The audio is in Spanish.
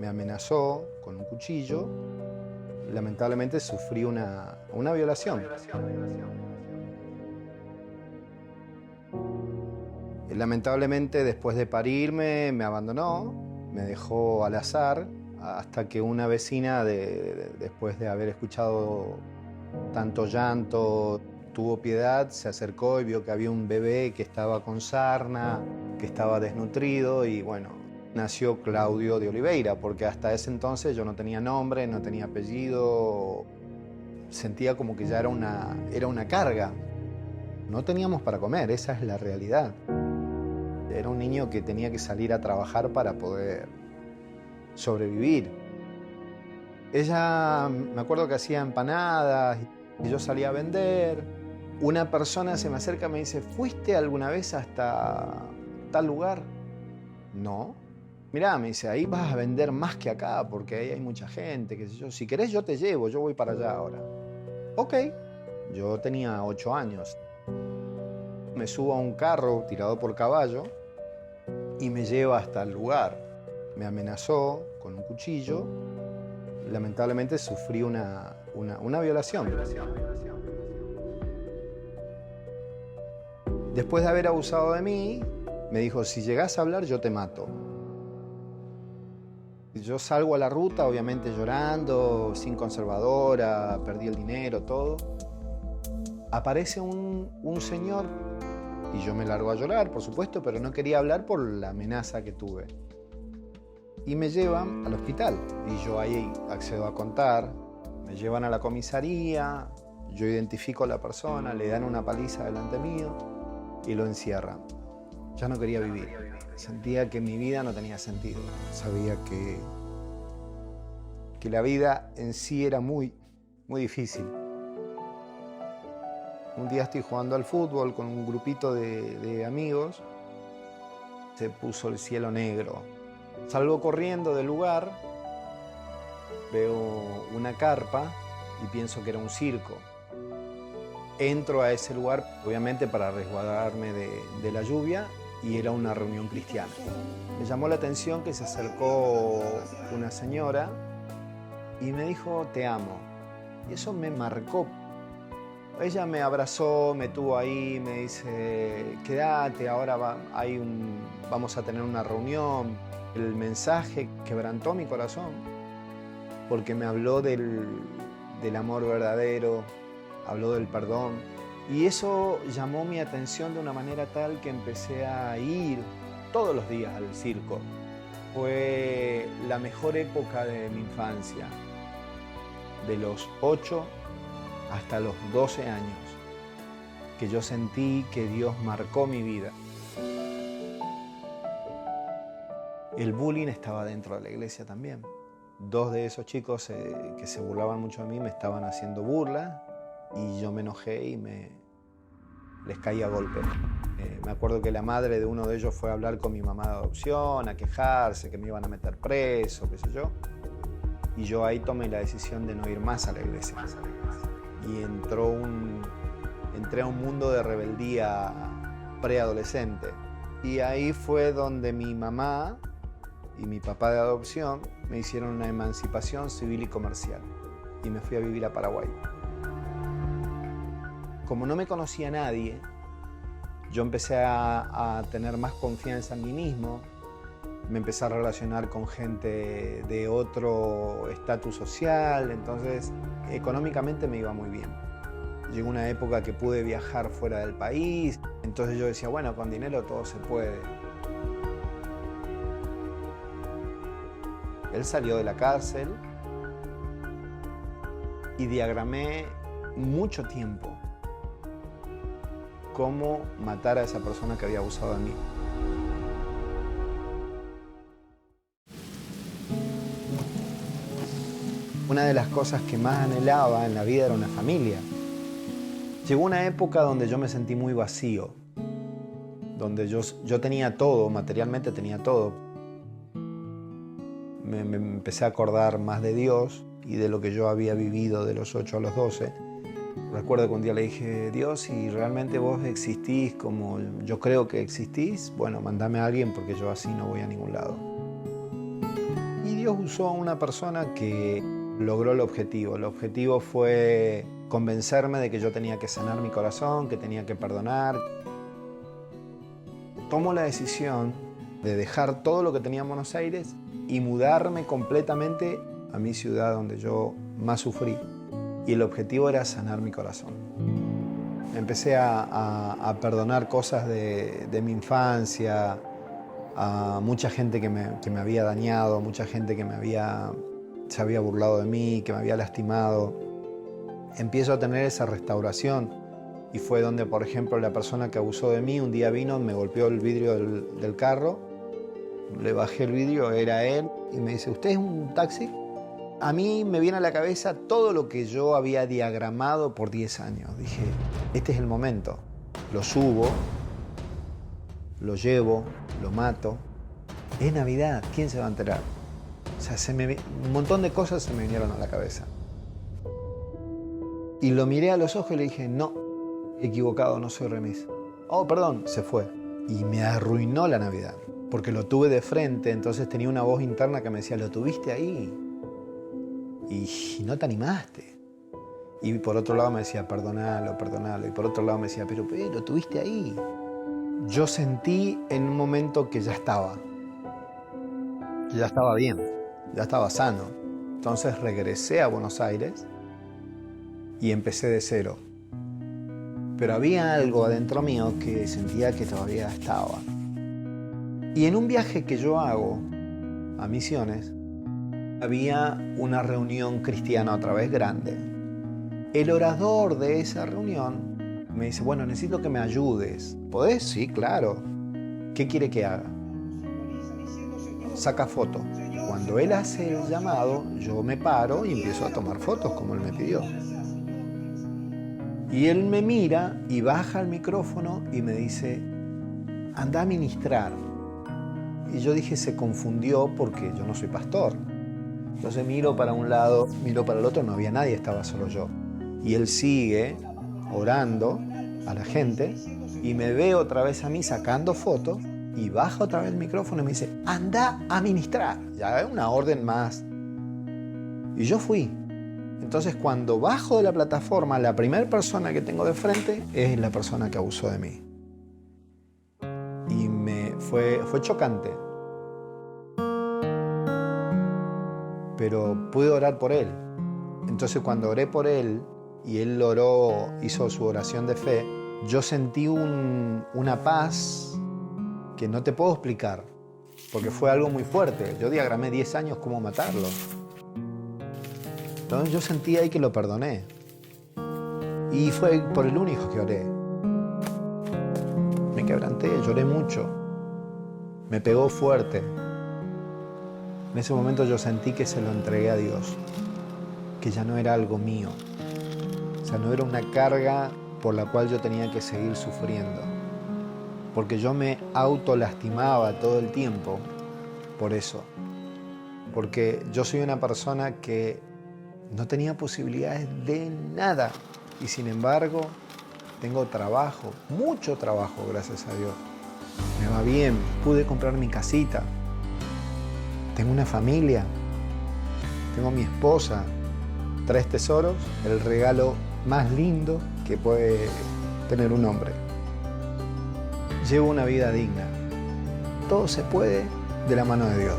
me amenazó con un cuchillo. Lamentablemente sufrí una violación. Lamentablemente, después de parirme, me abandonó, me dejó al azar, hasta que una vecina, después de haber escuchado tanto llanto, tuvo piedad, se acercó y vio que había un bebé que estaba con sarna, que estaba desnutrido, y bueno, nació Claudio de Oliveira, porque hasta ese entonces yo no tenía nombre, no tenía apellido, sentía como que ya era una carga. No teníamos para comer, esa es la realidad. Era un niño que tenía que salir a trabajar para poder sobrevivir. Ella, me acuerdo que hacía empanadas y yo salía a vender. Una persona se me acerca y me dice, ¿fuiste alguna vez hasta tal lugar? No. Mirá, me dice, ahí vas a vender más que acá porque ahí hay mucha gente, qué sé yo. Si querés yo te llevo, yo voy para allá ahora. Ok. Yo tenía 8 años. Me subo a un carro tirado por caballo y me lleva hasta el lugar. Me amenazó con un cuchillo. Lamentablemente sufrí una violación. Después de haber abusado de mí, me dijo, si llegás a hablar, yo te mato. Yo salgo a la ruta, obviamente llorando, sin conservadora, perdí el dinero, todo. Aparece un señor y yo me largo a llorar, por supuesto, pero no quería hablar por la amenaza que tuve. Y me llevan al hospital y yo ahí accedo a contar. Me llevan a la comisaría, yo identifico a la persona, le dan una paliza delante mío y lo encierran. Ya no quería vivir. Sentía que mi vida no tenía sentido. Sabía que la vida en sí era muy difícil. Un día estoy jugando al fútbol con un grupito de amigos. Se puso el cielo negro. Salgo corriendo del lugar, veo una carpa y pienso que era un circo. Entro a ese lugar, obviamente para resguardarme de la lluvia, y era una reunión cristiana. Me llamó la atención que se acercó una señora y me dijo, te amo. Y eso me marcó. Ella me abrazó, me tuvo ahí, me dice, quédate, ahora vamos a tener una reunión. El mensaje quebrantó mi corazón, porque me habló del amor verdadero, habló del perdón. Y eso llamó mi atención de una manera tal que empecé a ir todos los días al circo. Fue la mejor época de mi infancia, de los 8 hasta los 12 años, que yo sentí que Dios marcó mi vida. El bullying estaba dentro de la iglesia también. 2 de esos chicos que se burlaban mucho de mí me estaban haciendo burla y yo me enojé y les caí a golpes. Me acuerdo que la madre de uno de ellos fue a hablar con mi mamá de adopción, a quejarse, que me iban a meter preso, qué sé yo. Y yo ahí tomé la decisión de no ir más a la iglesia. Y entré a un mundo de rebeldía preadolescente. Y ahí fue donde mi mamá y mi papá de adopción me hicieron una emancipación civil y comercial. Y me fui a vivir a Paraguay. Como no me conocía nadie, yo empecé a tener más confianza en mí mismo. Me empecé a relacionar con gente de otro estatus social, entonces económicamente me iba muy bien. Llegó una época que pude viajar fuera del país, entonces yo decía, bueno, con dinero todo se puede. Él salió de la cárcel y diagramé mucho tiempo cómo matar a esa persona que había abusado de mí. Una de las cosas que más anhelaba en la vida era una familia. Llegó una época donde yo me sentí muy vacío, donde yo tenía todo, materialmente tenía todo. Me empecé a acordar más de Dios y de lo que yo había vivido de los 8 a los 12. Recuerdo que un día le dije, Dios, si realmente vos existís como yo creo que existís, bueno, mandame a alguien porque yo así no voy a ningún lado. Y Dios usó a una persona que logró el objetivo. El objetivo fue convencerme de que yo tenía que sanar mi corazón, que tenía que perdonar. Tomo la decisión de dejar todo lo que tenía en Buenos Aires y mudarme completamente a mi ciudad donde yo más sufrí. Y el objetivo era sanar mi corazón. Empecé a perdonar cosas de mi infancia, a mucha gente que me había dañado, mucha gente que se había burlado de mí, que me había lastimado. Empiezo a tener esa restauración y fue donde, por ejemplo, la persona que abusó de mí un día vino, me golpeó el vidrio del carro, le bajé el vidrio, era él, y me dice, ¿usted es un taxi? A mí me viene a la cabeza todo lo que yo había diagramado por 10 años. Dije, este es el momento. Lo subo, lo llevo, lo mato. Es Navidad, ¿quién se va a enterar? O sea, un montón de cosas se me vinieron a la cabeza. Y lo miré a los ojos y le dije, no, equivocado, no soy Remis. Oh, perdón, se fue. Y me arruinó la Navidad, porque lo tuve de frente, entonces tenía una voz interna que me decía, lo tuviste ahí. Y no te animaste. Y por otro lado me decía, perdonalo, perdonalo. Y por otro lado me decía, pero lo tuviste ahí. Yo sentí en un momento que ya estaba bien, ya estaba sano. Entonces regresé a Buenos Aires y empecé de cero. Pero había algo adentro mío que sentía que todavía estaba. Y en un viaje que yo hago a Misiones, había una reunión cristiana otra vez grande. El orador de esa reunión me dice, bueno, necesito que me ayudes. ¿Podés? Sí, claro. ¿Qué quiere que haga? Saca foto. Cuando él hace el llamado, yo me paro y empiezo a tomar fotos como él me pidió. Y él me mira y baja el micrófono y me dice, anda a ministrar. Y yo dije, se confundió porque yo no soy pastor. Entonces miro para un lado, miro para el otro, no había nadie, estaba solo yo. Y él sigue orando a la gente y me ve otra vez a mí sacando fotos y baja otra vez el micrófono y me dice, anda a ministrar. Ya es una orden más. Y yo fui. Entonces cuando bajo de la plataforma, la primera persona que tengo de frente es la persona que abusó de mí. Y fue chocante. Pero pude orar por él. Entonces cuando oré por él y él oró, hizo su oración de fe, yo sentí una paz que no te puedo explicar, porque fue algo muy fuerte. Yo diagramé 10 años cómo matarlo. Entonces yo sentí ahí que lo perdoné. Y fue por el único que oré. Me quebranté, lloré mucho. Me pegó fuerte. En ese momento yo sentí que se lo entregué a Dios, que ya no era algo mío. O sea, no era una carga por la cual yo tenía que seguir sufriendo. Porque yo me autolastimaba todo el tiempo por eso. Porque yo soy una persona que no tenía posibilidades de nada. Y sin embargo, tengo trabajo, mucho trabajo, gracias a Dios. Me va bien, pude comprar mi casita. Tengo una familia, tengo mi esposa, 3 tesoros, el regalo más lindo que puede tener un hombre. Llevo una vida digna. Todo se puede de la mano de Dios.